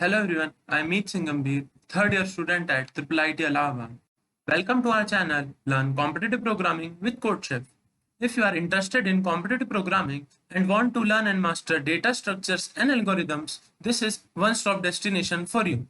Hello everyone, I am Singh Gambhir, third year student at IIIT Allahabad. Welcome to our channel, Learn Competitive Programming with CodeChef. If you are interested in competitive programming and want to learn and master data structures and algorithms, this is one-stop destination for you.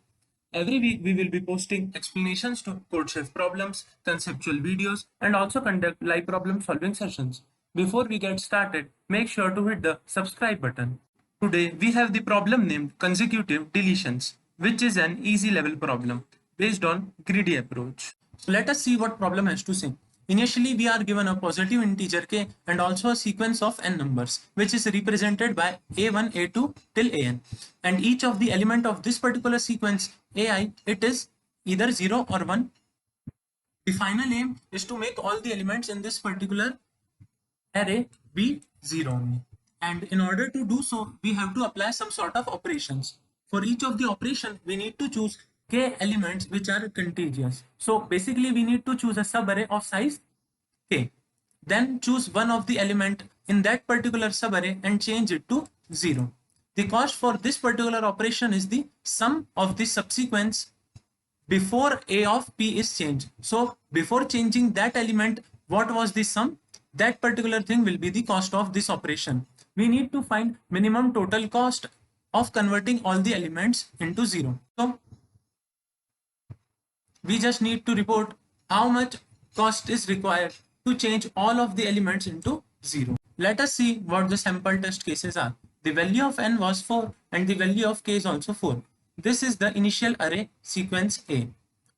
Every week we will be posting explanations to CodeChef problems, conceptual videos, and also conduct live problem solving sessions. Before we get started, make sure to hit the subscribe button. Today we have the problem named consecutive deletions, which is an easy level problem based on greedy approach. Let us see what problem has to say. Initially we are given a positive integer k and also a sequence of n numbers, which is represented by a1, a2 till an. And each of the element of this particular sequence ai, it is either 0 or 1. The final aim is to make all the elements in this particular array be 0 only. And in order to do so, we have to apply some sort of operations. For each of the operation, we need to choose k elements which are contiguous. So basically, we need to choose a subarray of size k. Then choose one of the element in that particular subarray and change it to 0. The cost for this particular operation is the sum of the subsequence before a of p is changed. So before changing that element, what was the sum? That particular thing will be the cost of this operation. We need to find minimum total cost of converting all the elements into 0. So we just need to report how much cost is required to change all of the elements into 0. Let us see what the sample test cases are. The value of n was 4 and the value of k is also 4. This is the initial array sequence A.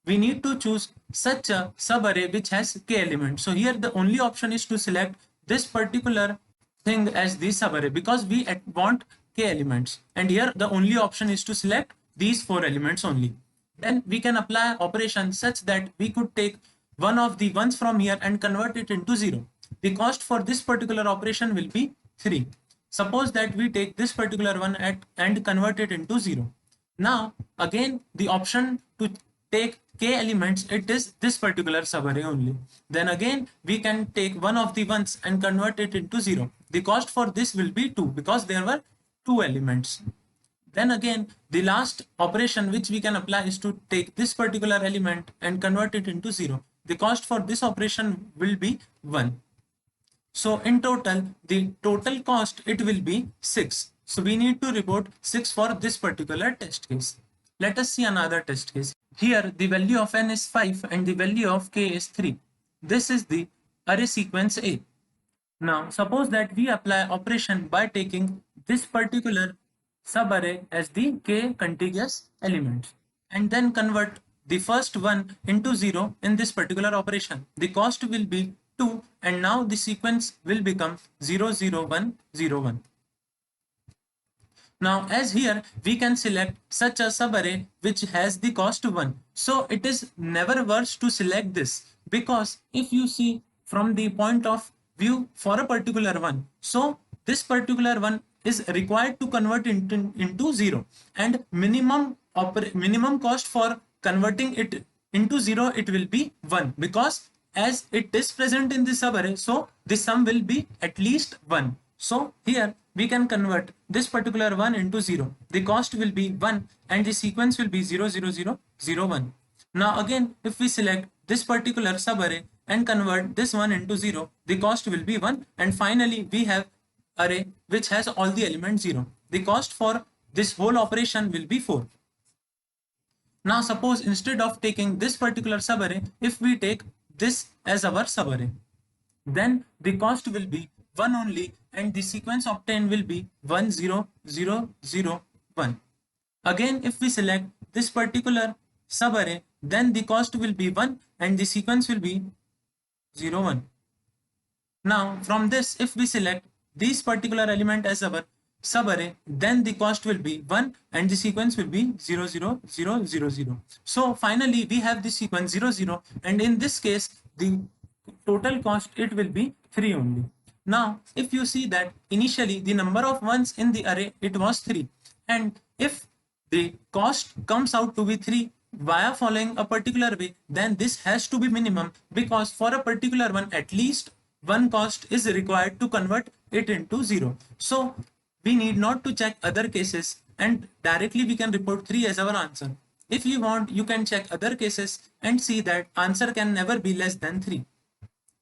We need to choose such a subarray which has k elements. So here the only option is to select this particular thing as the subarray because we want k elements. And here the only option is to select these 4 elements only. Then we can apply operation such that we could take one of the ones from here and convert it into 0. The cost for this particular operation will be 3. Suppose that we take this particular one and convert it into 0. Now again the option to take k elements, it is this particular subarray only. Then again we can take one of the ones and convert it into 0. The cost for this will be 2 because there were 2 elements. Then again the last operation which we can apply is to take this particular element and convert it into 0. The cost for this operation will be 1. So in total, the total cost, it will be 6. So we need to report 6 for this particular test case. Let us see another test case. Here the value of n is 5 and the value of k is 3. This is the array sequence A. Now suppose that we apply operation by taking this particular subarray as the k contiguous elements and then convert the first one into 0 in this particular operation. The cost will be 2 and now the sequence will become 0 0 1 0 1. Now as here we can select such a subarray which has the cost 1. So it is never worse to select this because if you see from the point of view for a particular one, so this particular one is required to convert into 0 and minimum cost for converting it into 0 it will be 1 because as it is present in the subarray, so the sum will be at least 1. So here we can convert this particular 1 into 0. The cost will be 1 and the sequence will be 0 0 0 0 1. Now again if we select this particular subarray and convert this one into 0, the cost will be 1 and finally we have array which has all the elements 0. The cost for this whole operation will be 4. Now suppose instead of taking this particular subarray, if we take this as our subarray, then the cost will be 1 only and the sequence obtained will be 1 0 0 0 1. Again if we select this particular subarray, then the cost will be 1 and the sequence will be 0 1. Now from this if we select this particular element as our subarray, then the cost will be 1 and the sequence will be 0 0 0 0 0. So finally we have the sequence 0 0 and in this case the total cost it will be 3 only. Now if you see that initially the number of ones in the array it was 3 and if the cost comes out to be 3 via following a particular way, then this has to be minimum because for a particular one at least one cost is required to convert it into 0. So we need not to check other cases and directly we can report 3 as our answer. If you want, you can check other cases and see that answer can never be less than 3.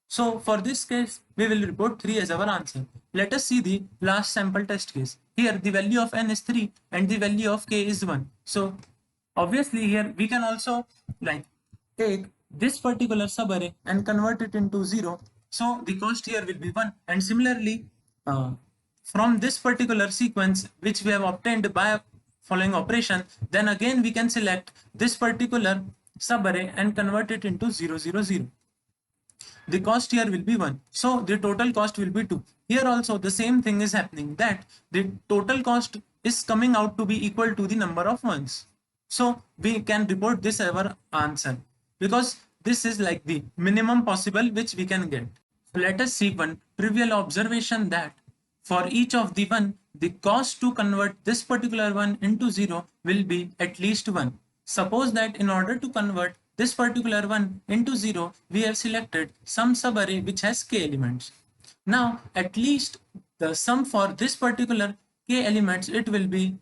So for this case, we will report 3 as our answer. Let us see the last sample test case. Here the value of n is 3 and the value of k is 1. So obviously here we can also like take this particular subarray and convert it into 0. So the cost here will be 1, and similarly from this particular sequence which we have obtained by following operation, then again we can select this particular subarray and convert it into 0, 0, 0. The cost here will be 1. So the total cost will be 2. Here also the same thing is happening, that the total cost is coming out to be equal to the number of ones. So we can report this as our answer, because this is like the minimum possible which we can get. So let us see one trivial observation, that for each of the one, the cost to convert this particular one into 0 will be at least 1. Suppose that in order to convert this particular one into 0, we have selected some subarray which has k elements. Now at least the sum for this particular k elements, it will be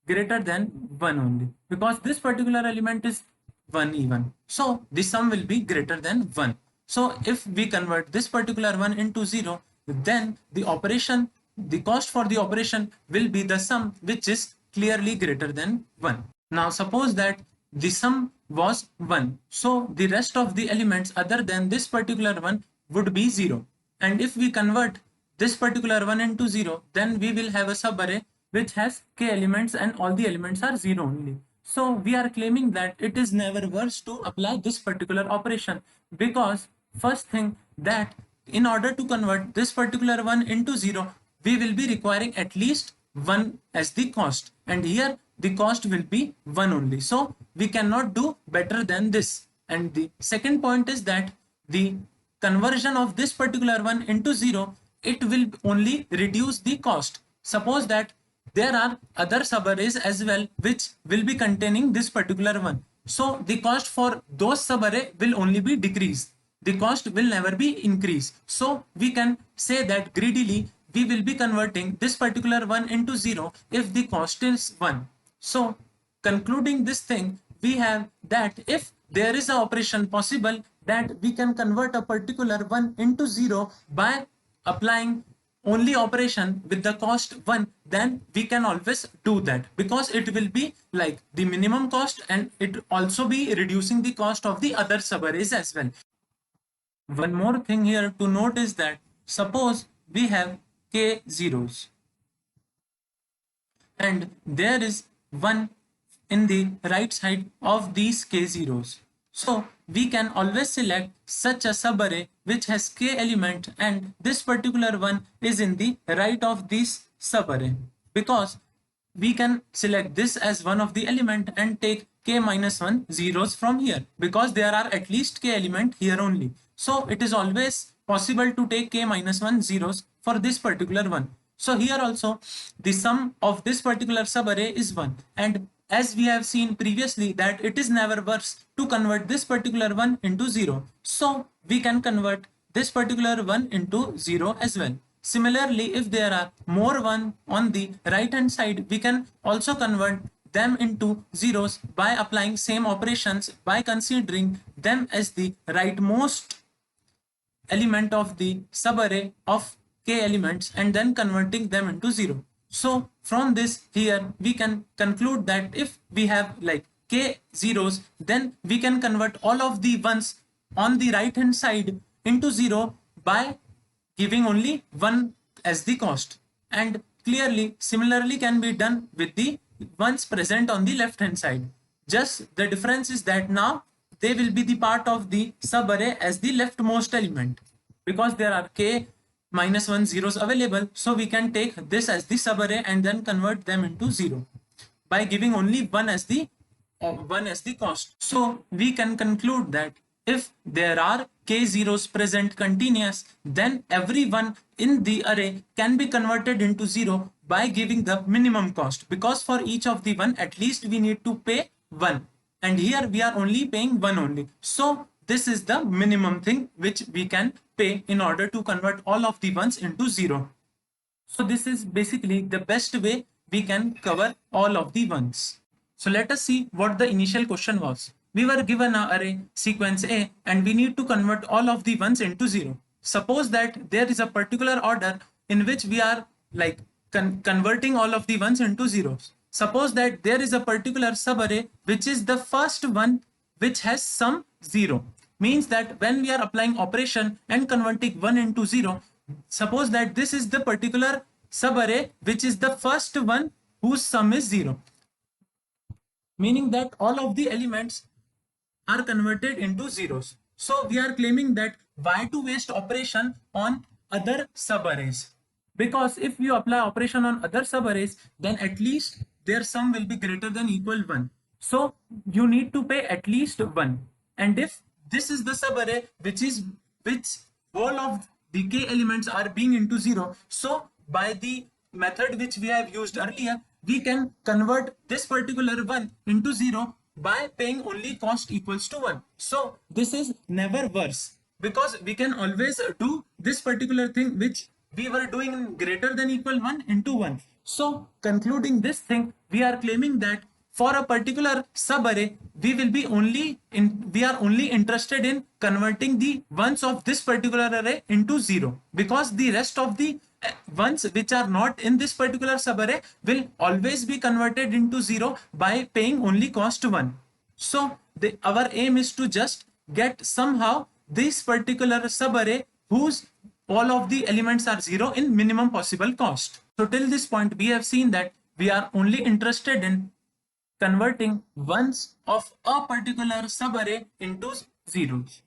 greater than 1 only, because this particular element is 1 even. So the sum will be greater than 1. So if we convert this particular one into 0, then the operation, the cost for the operation will be the sum which is clearly greater than 1. Now suppose that the sum was 1. So the rest of the elements other than this particular one would be 0. And if we convert this particular one into 0, then we will have a subarray which has k elements and all the elements are 0 only. So we are claiming that it is never worse to apply this particular operation, because first thing, that in order to convert this particular one into 0, we will be requiring at least 1 as the cost, and here the cost will be 1 only. So we cannot do better than this. And the second point is that the conversion of this particular one into 0, it will only reduce the cost. Suppose that there are other subarrays as well which will be containing this particular one. So the cost for those subarray will only be decreased. The cost will never be increased. So we can say that greedily we will be converting this particular one into 0 if the cost is 1. So concluding this thing, we have that if there is an operation possible that we can convert a particular one into 0 by applying only operation with the cost 1, then we can always do that, because it will be like the minimum cost and it also be reducing the cost of the other subarrays as well. One more thing here to note is that suppose we have k zeros and there is 1 in the right side of these k zeros. So we can always select such a subarray which has k element and this particular one is in the right of this subarray, because we can select this as one of the element and take k minus 1 zeros from here, because there are at least k element here only. So it is always possible to take k minus 1 zeros for this particular one. So here also the sum of this particular subarray is 1, and as we have seen previously that it is never worse to convert this particular one into 0. So we can convert this particular one into 0 as well. Similarly, if there are more one on the right hand side, we can also convert them into zeros by applying same operations by considering them as the rightmost element of the subarray of k elements and then converting them into 0. So from this here we can conclude that if we have like k zeros, then we can convert all of the ones on the right hand side into 0 by giving only 1 as the cost. And clearly similarly can be done with the ones present on the left hand side. Just the difference is that now they will be the part of the subarray as the leftmost element, because there are k minus 1 zeros available. So we can take this as the subarray and then convert them into 0 by giving only 1 as the cost. So we can conclude that if there are k zeros present continuous, then every one in the array can be converted into 0 by giving the minimum cost, because for each of the one at least we need to pay 1, and here we are only paying 1 only. So this is the minimum thing which we can pay in order to convert all of the ones into 0. So this is basically the best way we can cover all of the ones. So let us see what the initial question was. We were given an array sequence A and we need to convert all of the ones into 0. Suppose that there is a particular order in which we are like converting all of the ones into zeros. Suppose that there is a particular subarray which is the first one which has some 0. Means that when we are applying operation and converting 1 into 0, suppose that this is the particular subarray which is the first one whose sum is 0, meaning that all of the elements are converted into zeros. So we are claiming that why to waste operation on other subarrays? Because if you apply operation on other subarrays, then at least their sum will be greater than equal 1. So you need to pay at least 1. And if this is the subarray which all of the k elements are being into 0, so by the method which we have used earlier, we can convert this particular one into 0 by paying only cost equals to 1. So this is never worse, because we can always do this particular thing which we were doing greater than equal 1 into 1. So concluding this thing, we are claiming that for a particular subarray, we are only interested in converting the ones of this particular array into 0, because the rest of the ones which are not in this particular subarray will always be converted into 0 by paying only cost 1. So our aim is to just get somehow this particular subarray whose all of the elements are 0 in minimum possible cost. So till this point we have seen that we are only interested in converting ones of a particular subarray into zeros.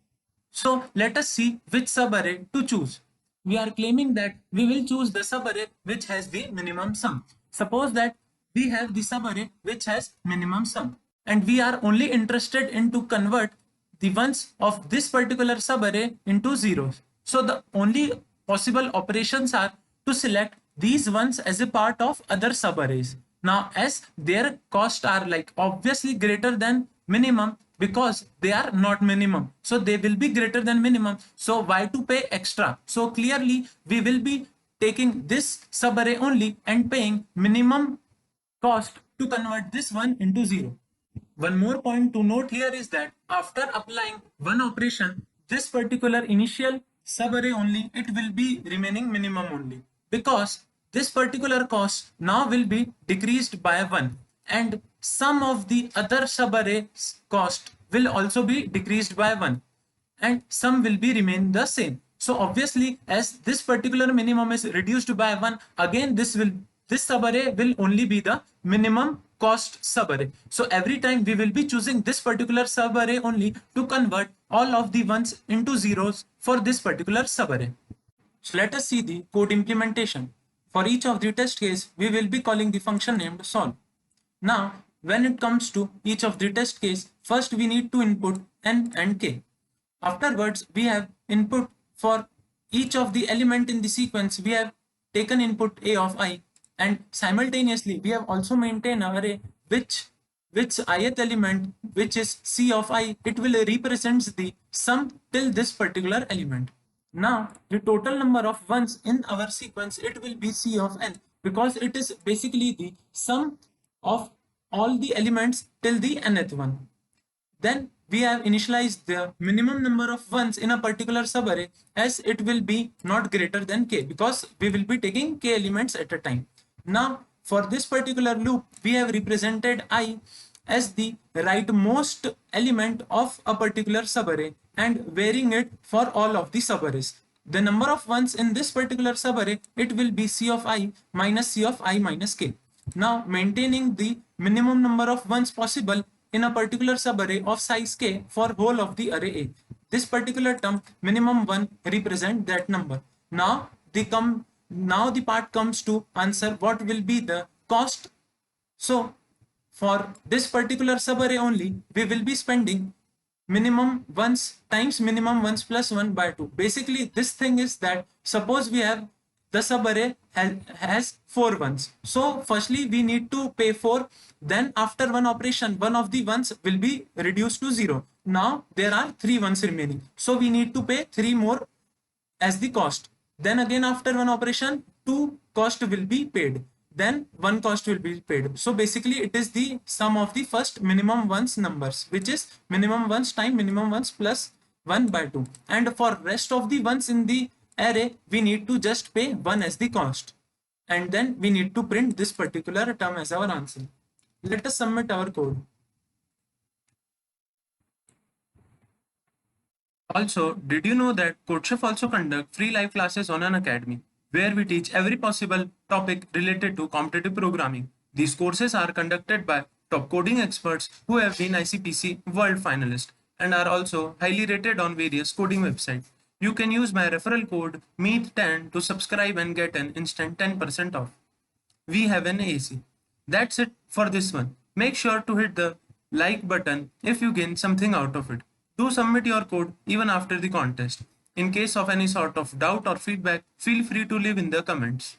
So let us see which subarray to choose. We are claiming that we will choose the subarray which has the minimum sum. Suppose that we have the subarray which has minimum sum, and we are only interested in to convert the ones of this particular subarray into zeros. So the only possible operations are to select these ones as a part of other subarrays. Now, as their costs are like obviously greater than minimum, because they are not minimum, so they will be greater than minimum. So why to pay extra? So clearly we will be taking this subarray only and paying minimum cost to convert this one into 0. One more point to note here is that after applying one operation, this particular initial subarray only, it will be remaining minimum only, because this particular cost now will be decreased by 1, and some of the other subarrays cost will also be decreased by 1, and some will be remain the same. So obviously, as this particular minimum is reduced by 1, again this subarray will only be the minimum cost subarray. So every time we will be choosing this particular subarray only to convert all of the ones into zeros for this particular subarray. So let us see the code implementation. For each of the test case, we will be calling the function named solve. Now, when it comes to each of the test case, first we need to input n and k. Afterwards, we have input for each of the element in the sequence. We have taken input a of I, and simultaneously we have also maintained an array which ith element, which is c of I, it will represents the sum till this particular element. Now the total number of ones in our sequence, it will be c of n, because it is basically the sum of all the elements till the nth one. Then we have initialized the minimum number of ones in a particular subarray, as it will be not greater than k, because we will be taking k elements at a time. Now for this particular loop, we have represented I as the rightmost element of a particular subarray and varying it for all of the subarrays. The number of ones in this particular subarray, it will be c of I minus c of I minus k. Now maintaining the minimum number of ones possible in a particular subarray of size k for whole of the array A. This particular term minimum 1 represent that number. Now the part comes to answer what will be the cost. So for this particular subarray only, we will be spending minimum ones times minimum ones plus 1 by 2. Basically this thing is that suppose we have the subarray has 4 ones. So firstly we need to pay 4, then after one operation one of the ones will be reduced to 0. Now there are 3 ones remaining, so we need to pay 3 more as the cost. Then again after one operation 2 cost will be paid. then one cost will be paid. So basically it is the sum of the first minimum ones numbers, which is minimum ones time minimum ones plus 1 by 2. And for rest of the ones in the array, we need to just pay 1 as the cost. And then we need to print this particular term as our answer. Let us submit our code. Also, did you know that CodeChef also conduct free live classes on an academy where we teach every possible topic related to competitive programming? These courses are conducted by top coding experts who have been ICPC World Finalists and are also highly rated on various coding websites. You can use my referral code MEET10 to subscribe and get an instant 10% off. We have an AC. That's it for this one. Make sure to hit the like button if you gain something out of it. Do submit your code even after the contest. In case of any sort of doubt or feedback, feel free to leave in the comments.